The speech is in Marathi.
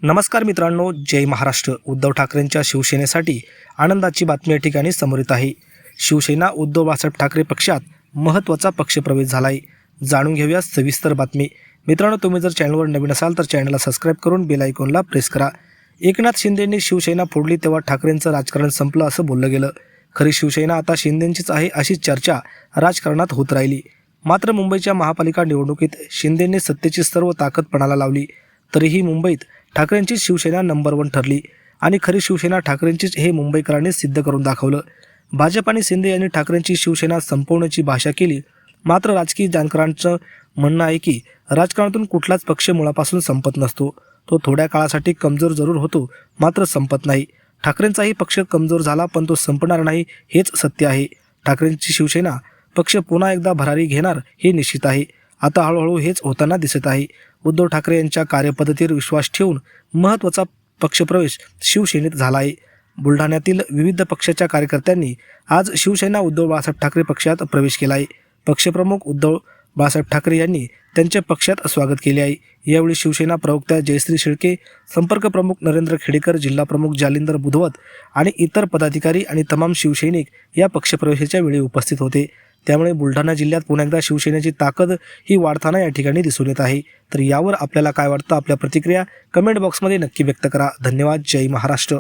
नमस्कार मित्रांनो, जय महाराष्ट्र। उद्धव ठाकरेंच्या शिवसेनेसाठी आनंदाची बातमी या ठिकाणी समोर येत आहे। शिवसेना उद्धव बाळासाहेब ठाकरे पक्षात महत्त्वाचा पक्षप्रवेश झाला आहे। जाणून घेऊया सविस्तर बातमी। मित्रांनो, तुम्ही जर चॅनलवर नवीन असाल तर चॅनलला सबस्क्राईब करून बेल आयकॉनला प्रेस करा। एकनाथ शिंदेंनी शिवसेना फोडली तेव्हा ठाकरेंचं राजकारण संपलं असं बोललं गेलं। खरी शिवसेना आता शिंदेंचीच आहे अशी चर्चा राजकारणात होत राहिली। मात्र मुंबईच्या महापालिका निवडणुकीत शिंदेंनी सत्तेची सर्व ताकद पणाला लावली, तरीही मुंबईत ठाकरेंची शिवसेना नंबर 1 ठरली आणि खरी शिवसेना ठाकरेंचीच हे मुंबईकरांनी सिद्ध करून दाखवलं। भाजप आणि शिंदे यांनी ठाकरेंची शिवसेना संपवण्याची भाषा केली। मात्र राजकीय जाणकारांचं म्हणणं आहे की राजकारणातून कुठलाच पक्ष मुळापासून संपत नसतो, तो थोड्या काळासाठी कमजोर जरूर होतो, मात्र संपत नाही। ठाकरेंचाही पक्ष कमजोर झाला पण तो संपणार नाही हेच सत्य आहे। ठाकरेंची शिवसेना पक्ष पुन्हा एकदा भरारी घेणार हे निश्चित आहे। आता हळूहळू हेच होताना दिसत आहे। उद्धव ठाकरे यांच्या कार्यपद्धतीवर विश्वास ठेवून महत्त्वाचा पक्षप्रवेश शिवसेनेत झाला आहे। बुलढाण्यातील विविध पक्षाच्या कार्यकर्त्यांनी आज शिवसेना उद्धव बाळासाहेब ठाकरे पक्षात प्रवेश केला आहे। पक्षप्रमुख उद्धव बाळासाहेब ठाकरे यांनी त्यांच्या पक्षात स्वागत केले आहे। यावेळी शिवसेना प्रवक्त्या जयश्री शेळके, संपर्क प्रमुख नरेंद्र खेडेकर, जिल्हा प्रमुख जालिंदर बुधवत आणि इतर पदाधिकारी आणि तमाम शिवसैनिक या पक्षप्रवेशाच्या वेळी उपस्थित होते। त्यामुळे बुलढाणा जिल्ह्यात पुन्हा एकदा शिवसेनेची ताकद ही वाढताना या ठिकाणी दिसून येत आहे। तर यावर आपल्याला काय वाटतं? आपल्या प्रतिक्रिया कमेंट बॉक्समध्ये नक्की व्यक्त करा। धन्यवाद। जय महाराष्ट्र।